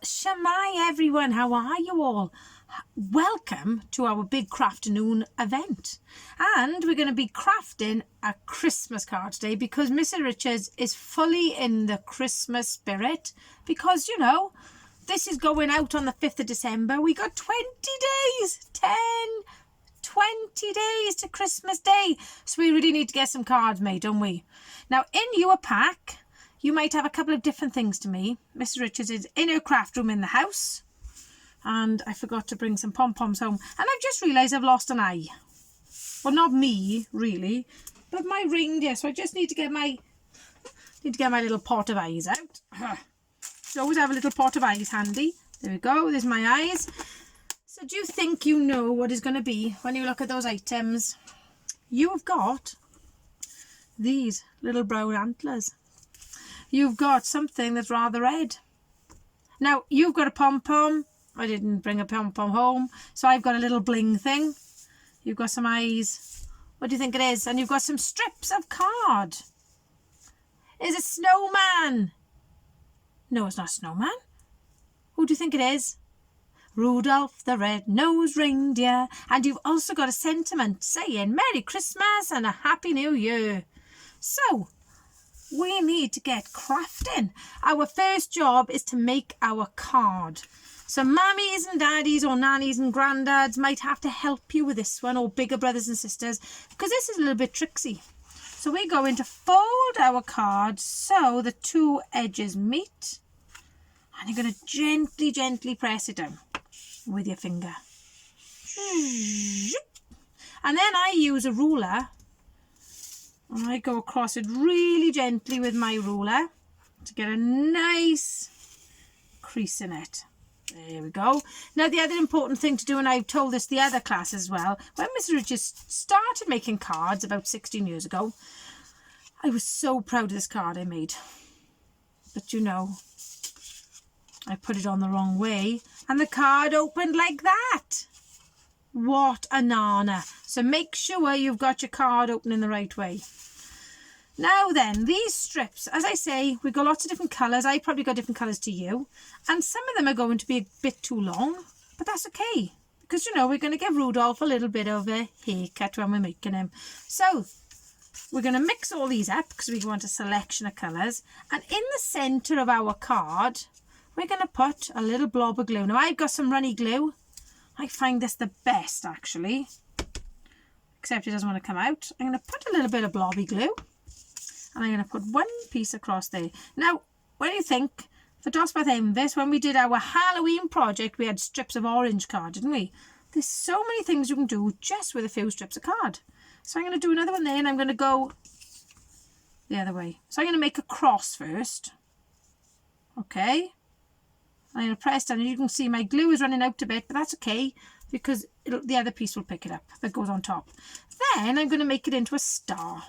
Shamai everyone, how are you all? Welcome to our big Crafternoon event. And we're going to be crafting a Christmas card today because Mr. Richards is fully in the Christmas spirit because, you know, this is going out on the 5th of December. We got 20 days, 20 days to Christmas Day. So we really need to get some cards made, don't we? Now, in your pack, you might have a couple of different things to me. Mrs. Richards is in her craft room in the house. And I forgot to bring some pom-poms home. And I've just realised I've lost an eye. Well, not me, really, but my reindeer. So I just need to get my little pot of eyes out. So always have a little pot of eyes handy. There we go. There's my eyes. So do you think you know what is going to be when you look at those items? You have got these little brown antlers. You've got something that's rather red. Now, you've got a pom-pom. I didn't bring a pom-pom home. So I've got a little bling thing. You've got some eyes. What do you think it is? And you've got some strips of card. Is it snowman? No, it's not a snowman. Who do you think it is? Rudolph the Red-Nosed Reindeer. And you've also got a sentiment saying Merry Christmas and a Happy New Year. So, we need to get crafting. Our first job is to make our card. So mummies and daddies or nannies and granddads might have to help you with this one, or bigger brothers and sisters, because this is a little bit tricksy. So we're going to fold our card so the two edges meet. And you're going to gently press it down with your finger. And then I use a ruler. And I go across it really gently with my ruler to get a nice crease in it. There we go. Now the other important thing to do, and I've told this the other class as well, when Mr. Richards started making cards about 16 years ago, I was so proud of this card I made. But you know, I put it on the wrong way and the card opened like that. What a nana. So make sure you've got your card opening the right way. Now then, these strips, as I say, we've got lots of different colours. I probably got different colours to you. And some of them are going to be a bit too long, but that's okay. Because, you know, we're going to give Rudolph a little bit of a haircut when we're making him. So, we're going to mix all these up because we want a selection of colours. And in the centre of our card, we're going to put a little blob of glue. Now, I've got some runny glue. I find this the best, actually. Except it doesn't want to come out. I'm going to put a little bit of blobby glue. And I'm going to put one piece across there. Now, what do you think? For Dosbarth Envis, when we did our Halloween project, we had strips of orange card, didn't we? There's so many things you can do just with a few strips of card. So I'm going to do another one there, and I'm going to go the other way. So I'm going to make a cross first. Okay. I'm going to press down, and you can see my glue is running out a bit, but that's okay, because the other piece will pick it up that goes on top. Then I'm going to make it into a star.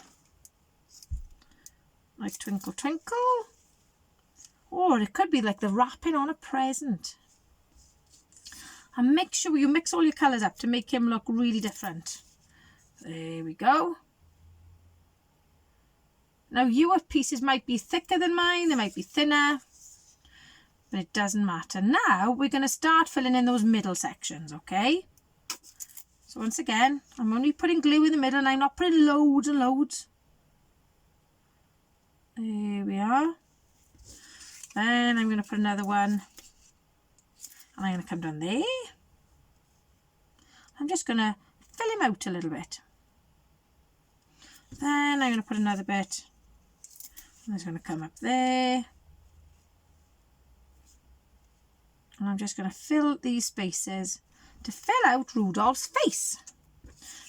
Like twinkle twinkle. Or it could be like the wrapping on a present. And make sure you mix all your colours up to make him look really different. There we go. Now your pieces might be thicker than mine, they might be thinner, but it doesn't matter. Now we're going to start filling in those middle sections, okay? So once again, I'm only putting glue in the middle and I'm not putting loads and loads. There we are. Then I'm going to put another one. And I'm going to come down there. I'm just going to fill him out a little bit. Then I'm going to put another bit. And it's going to come up there. And I'm just going to fill these spaces to fill out Rudolph's face.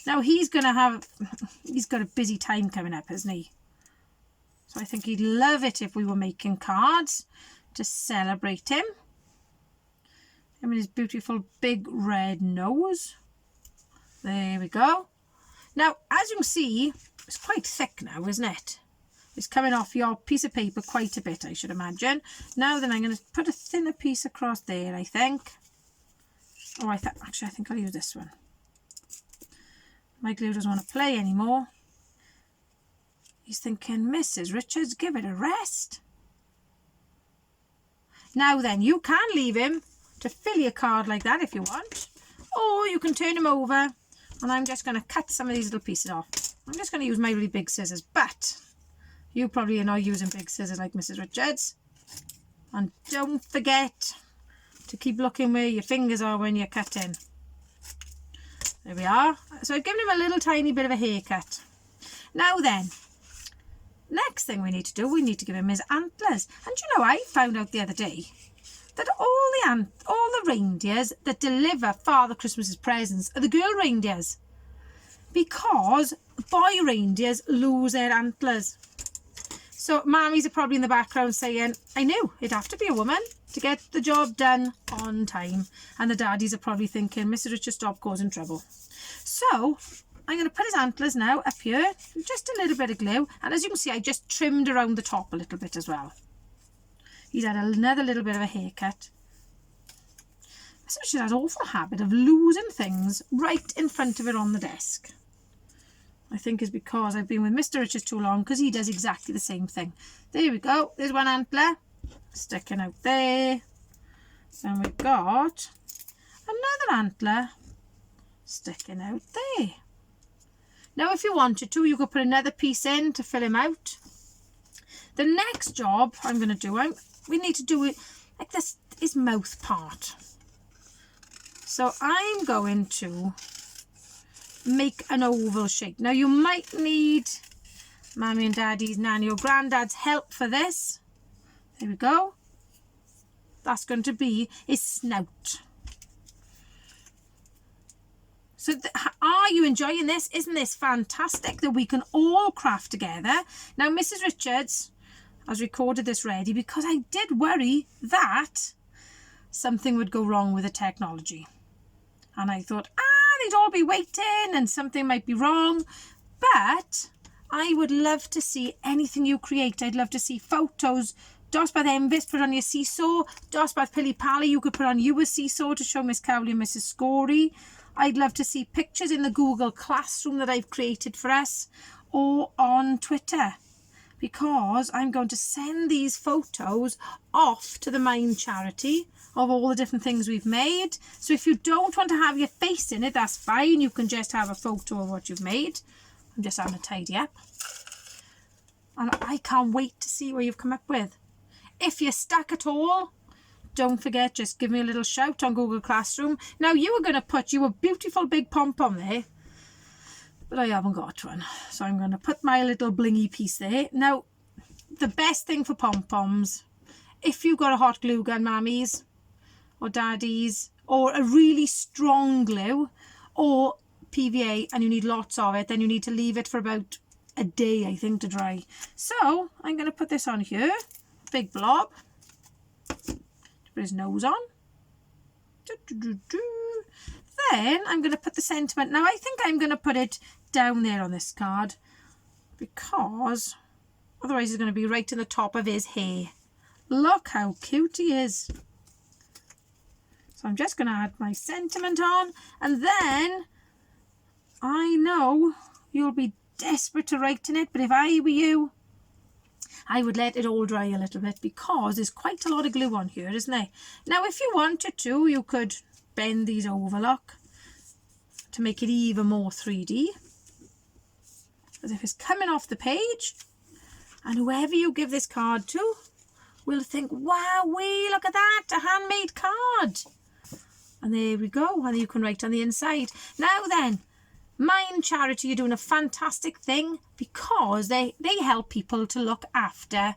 Now he's got a busy time coming up, hasn't he? So I think he'd love it if we were making cards to celebrate him. Him and his beautiful big red nose. There we go. Now, as you can see, it's quite thick now, isn't it? It's coming off your piece of paper quite a bit, I should imagine. Now then, I'm going to put a thinner piece across there, I think. Oh, actually, I think I'll use this one. My glue doesn't want to play anymore. He's thinking, Mrs. Richards, give it a rest. Now then, you can leave him to fill your card like that if you want, or you can turn him over, and I'm just going to cut some of these little pieces off. I'm just going to use my really big scissors, but you probably are not using big scissors like Mrs. Richards. And don't forget to keep looking where your fingers are when you're cutting. There we are. So I've given him a little tiny bit of a haircut. Now then, next thing we need to do, we need to give him his antlers. And you know, I found out the other day that all the reindeers that deliver Father Christmas's presents are the girl reindeers, because boy reindeers lose their antlers. So mammies are probably in the background saying, I knew it'd have to be a woman to get the job done on time. And the daddies are probably thinking, Mr. Richard, stop causing trouble. So I'm going to put his antlers now up here, just a little bit of glue. And as you can see, I just trimmed around the top a little bit as well. He's had another little bit of a haircut. Mr. Richard has an awful habit of losing things right in front of it on the desk. I think is because I've been with Mr. Richards too long, because he does exactly the same thing. There we go. There's one antler sticking out there. And we've got another antler sticking out there. Now, if you wanted to, you could put another piece in to fill him out. The next job I'm going to do, we need to do it like this, his mouth part. So I'm going to make an oval shape. Now you might need Mammy and Daddy's, Nanny or Granddad's help for this. There we go. That's going to be his snout. So are you enjoying this? Isn't this fantastic that we can all craft together? Now Mrs. Richards has recorded this ready because I did worry that something would go wrong with the technology. And I thought, they'd all be waiting and something might be wrong. But I would love to see anything you create. I'd love to see photos. Dosbarth Envis, put on your seesaw. Dosbarth Pilly Pally, you could put on you a seesaw to show Miss Cowley and Mrs. Scory. I'd love to see pictures in the Google Classroom that I've created for us, or on Twitter, because I'm going to send these photos off to the Mind charity of all the different things we've made. So if you don't want to have your face in it, that's fine. You can just have a photo of what you've made. I'm just having a tidy up. And I can't wait to see what you've come up with. If you're stuck at all, don't forget, just give me a little shout on Google Classroom. Now, you were going to put your beautiful big pom-pom there, but I haven't got one. So I'm going to put my little blingy piece there. Now, the best thing for pom-poms, if you've got a hot glue gun, mammies or daddies, or a really strong glue, or PVA, and you need lots of it, then you need to leave it for about a day, I think, to dry. So I'm going to put this on here, big blob, put his nose on. Then I'm going to put the sentiment. Now I think I'm going to put it down there on this card, because otherwise it's going to be right in the top of his hair. Look how cute he is. So I'm just going to add my sentiment on, and then I know you'll be desperate to write in it, but if I were you, I would let it all dry a little bit, because there's quite a lot of glue on here, isn't there? Now, if you wanted to, you could bend these over, look, to make it even more 3D. As if it's coming off the page, and whoever you give this card to will think, wow, look at that, a handmade card. And there we go, and you can write on the inside. Now then, Mind Charity are doing a fantastic thing, because they help people to look after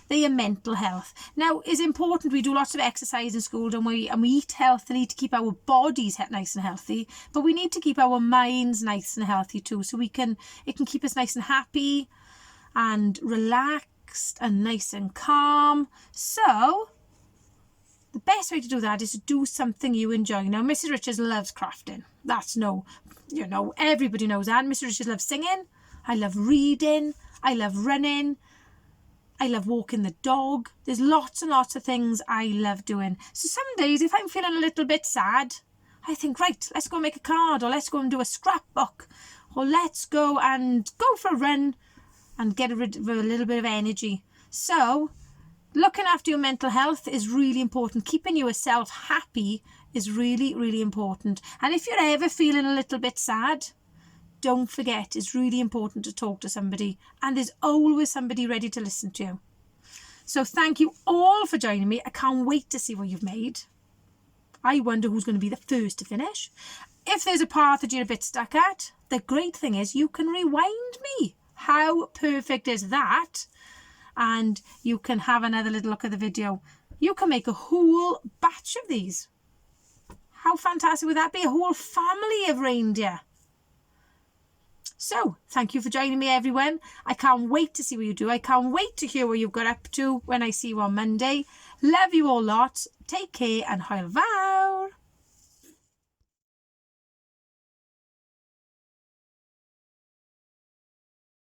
their mental health. Now, it's important we do lots of exercise in school, and we eat healthily to keep our bodies nice and healthy, but we need to keep our minds nice and healthy too, so it can keep us nice and happy and relaxed and nice and calm. So the best way to do that is to do something you enjoy. Now, Mrs. Richards loves crafting. That's everybody knows that. Mrs. Richards loves singing. I love reading. I love running. I love walking the dog. There's lots and lots of things I love doing. So some days, if I'm feeling a little bit sad, I think, right, let's go make a card, or let's go and do a scrapbook, or let's go and go for a run and get rid of a little bit of energy. So Looking after your mental health is really important. Keeping yourself happy is really, really important. And if you're ever feeling a little bit sad, don't forget, it's really important to talk to somebody, and there's always somebody ready to listen to you. So thank you all for joining me. I can't wait to see what you've made. I wonder who's going to be the first to finish. If there's a part that you're a bit stuck at, the great thing is you can rewind me. How perfect is that? And you can have another little look at the video. You can make a whole batch of these. How fantastic would that be? A whole family of reindeer. So, thank you for joining me, everyone. I can't wait to see what you do. I can't wait to hear what you've got up to when I see you on Monday. Love you all lots. Take care and hwyl fawr.